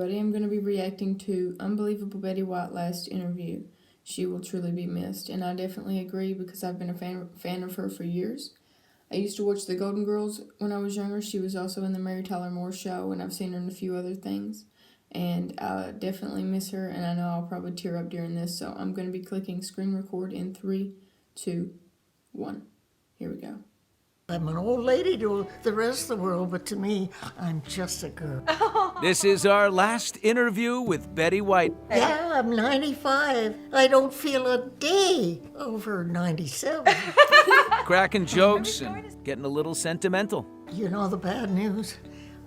everybody. I'm going to be reacting to Unbelievable Betty White last interview. She will truly be missed, and I definitely agree because I've been a fan of her for years. I used to watch The Golden Girls when I was younger. She was also in the Mary Tyler Moore Show, and I've seen her in a few other things. And I definitely miss her, and I know I'll probably tear up during this, so I'm going to be clicking screen record in 3, 2, 1. Here we go. I'm an old lady to the rest of the world, but to me, I'm just a girl. This is our last interview with Betty White. Yeah, I'm 95. I don't feel a day over 97. Cracking jokes and getting a little sentimental. You know the bad news?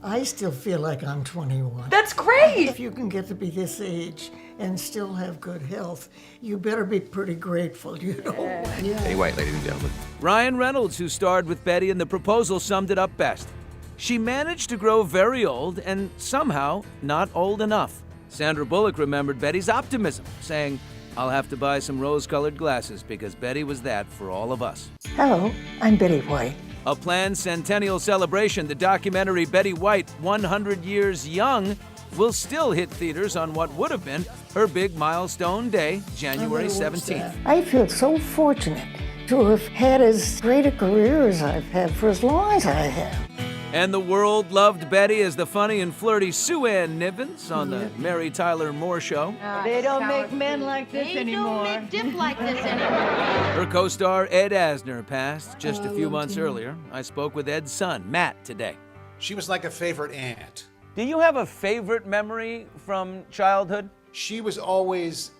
I still feel like I'm 21. That's great! If you can get to be this age and still have good health, you better be pretty grateful, you know? Betty White, ladies and gentlemen. Ryan Reynolds, who starred with Betty in The Proposal, summed it up best. She managed to grow very old and somehow not old enough. Sandra Bullock remembered Betty's optimism, saying, "I'll have to buy some rose-colored glasses because Betty was that for all of us." Hello, I'm Betty White. A planned centennial celebration, the documentary Betty White, 100 Years Young, will still hit theaters on what would have been her big milestone day, January 17th. I feel so fortunate to have had as great a career as I've had for as long as I have. And the world loved Betty as the funny and flirty Sue Ann Nivens on the Mary Tyler Moore Show. They don't make men like this anymore. They don't make dip like this anymore. Her co-star Ed Asner passed just a few loved months him. earlier. I spoke with Ed's son, Matt, today. She was like a favorite aunt. Do you have a favorite memory from childhood? She was always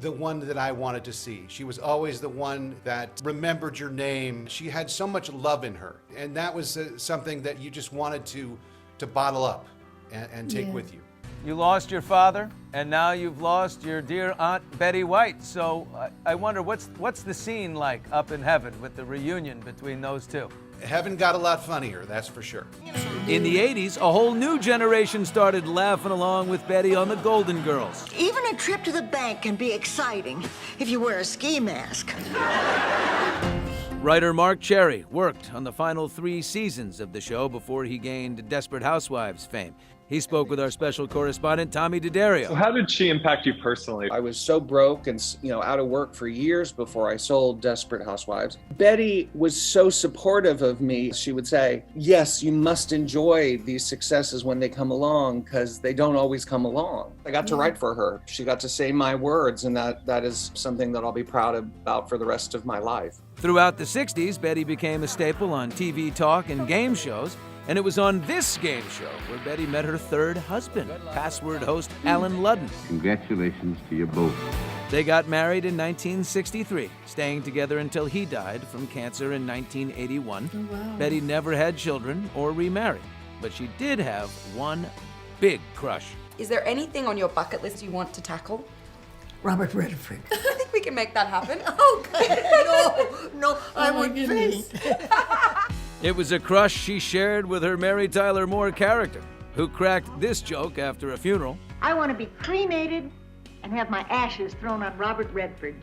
the one that I wanted to see. She was always the one that remembered your name. She had so much love in her, and that was something that you just wanted to bottle up and take with you. You lost your father, and now you've lost your dear Aunt Betty White. So I wonder, what's the scene like up in heaven with the reunion between those two? Heaven got a lot funnier, that's for sure. In the 80s, a whole new generation started laughing along with Betty on the Golden Girls. Even a trip to the bank can be exciting if you wear a ski mask. Writer Mark Cherry worked on the final 3 seasons of the show before he gained Desperate Housewives fame. He spoke with our special correspondent, Tommy D'Addario. So how did she impact you personally? I was so broke and out of work for years before I sold Desperate Housewives. Betty was so supportive of me. She would say, yes, you must enjoy these successes when they come along because they don't always come along. I got to write for her. She got to say my words, and that is something that I'll be proud about for the rest of my life. Throughout the 60s, Betty became a staple on TV talk and game shows. And it was on this game show where Betty met her third husband, password host Alan Ludden. Congratulations to you both. They got married in 1963, staying together until he died from cancer in 1981. Oh, wow. Betty never had children or remarried, but she did have one big crush. Is there anything on your bucket list you want to tackle? Robert Redford. I think we can make that happen. No, I would faint. It was a crush she shared with her Mary Tyler Moore character, who cracked this joke after a funeral. I want to be cremated and have my ashes thrown on Robert Redford.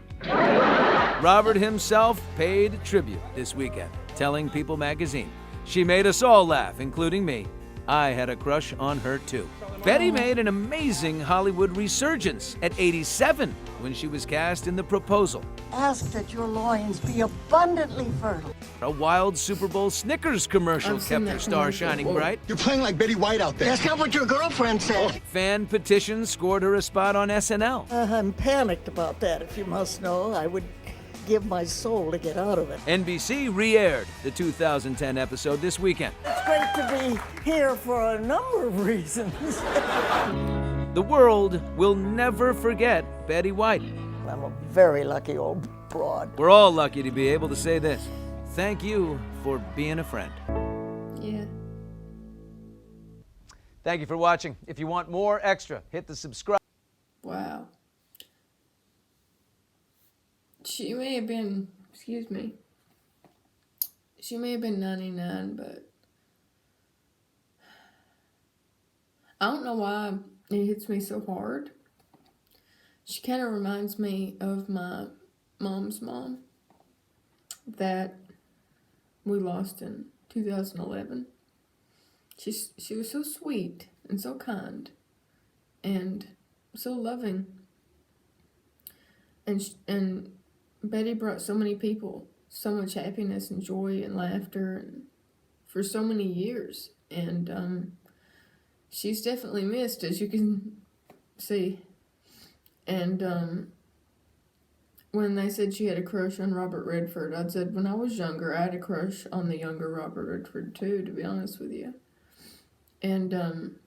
Robert himself paid tribute this weekend, telling People magazine, "She made us all laugh, including me. I had a crush on her too." Betty made an amazing Hollywood resurgence at 87 when she was cast in The Proposal. Ask that your loins be abundantly fertile. A wild Super Bowl Snickers commercial I've seen kept her that star commercial. shining Whoa. bright. You're playing like Betty White out there. That's not what your girlfriend said. Fan petitions scored her a spot on SNL. I'm panicked about that, if you must know. I would give my soul to get out of it. NBC re-aired the 2010 episode this weekend. It's great to be here for a number of reasons. The world will never forget Betty White. I'm a very lucky old broad. We're all lucky to be able to say this. Thank you for being a friend. Yeah. Thank you for watching. If you want more extra, hit the subscribe. Wow. She may have been, excuse me, she may have been 99, but I don't know why it hits me so hard. She kind of reminds me of my mom's mom that we lost in 2011. She was so sweet and so kind, and so loving. And Betty brought so many people so much happiness and joy and laughter and for so many years. And she's definitely missed, as you can see. And when they said she had a crush on Robert Redford, I said when I was younger, I had a crush on the younger Robert Redford too, to be honest with you. And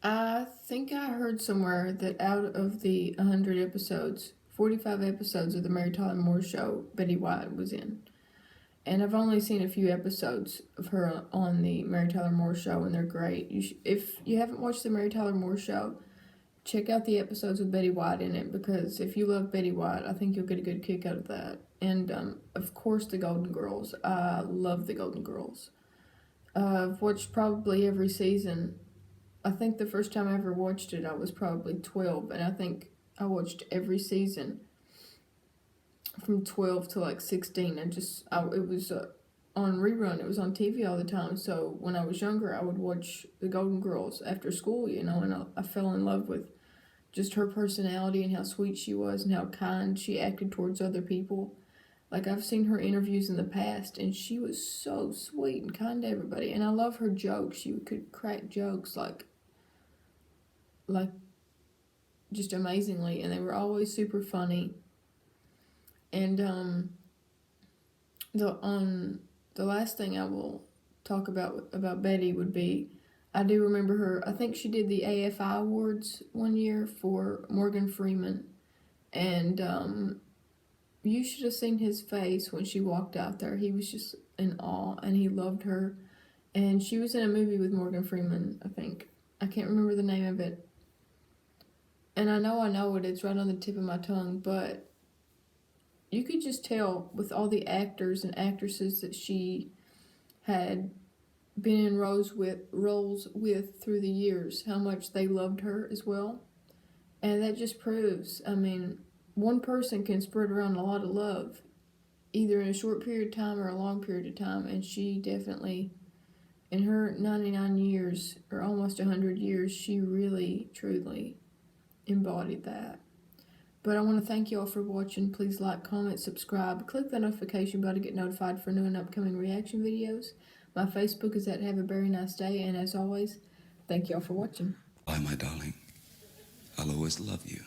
I think I heard somewhere that out of the 100 episodes, 45 episodes of the Mary Tyler Moore Show, Betty White was in. And I've only seen a few episodes of her on the Mary Tyler Moore Show, and they're great. If you haven't watched the Mary Tyler Moore Show, check out the episodes with Betty White in it, because if you love Betty White, I think you'll get a good kick out of that. And, of course, the Golden Girls. I love the Golden Girls. I've watched probably every season. I think the first time I ever watched it, I was probably 12, and I think I watched every season from 12 to like 16. It was on rerun. It was on TV all the time. So when I was younger, I would watch the Golden Girls after school, you know, and I fell in love with just her personality and how sweet she was and how kind she acted towards other people. Like, I've seen her interviews in the past, and she was so sweet and kind to everybody. And I love her jokes. She could crack jokes like just amazingly, and they were always super funny. And the last thing I will talk about Betty would be, I do remember her. I think she did the AFI Awards one year for Morgan Freeman, and you should have seen his face when she walked out there. He was just in awe, and he loved her. And she was in a movie with Morgan Freeman, I think. I can't remember the name of it. And I know it, it's right on the tip of my tongue, but you could just tell with all the actors and actresses that she had been in roles with through the years, how much they loved her as well. And that just proves, I mean, one person can spread around a lot of love, either in a short period of time or a long period of time, and she definitely, in her 99 years, or almost 100 years, she really, truly embodied that. But I want to thank you all for watching. Please like, comment, subscribe, click the notification bell to get notified for new and upcoming reaction videos. My Facebook is at Have a Very Nice Day, and as always, thank you all for watching. Bye, my darling. I'll always love you.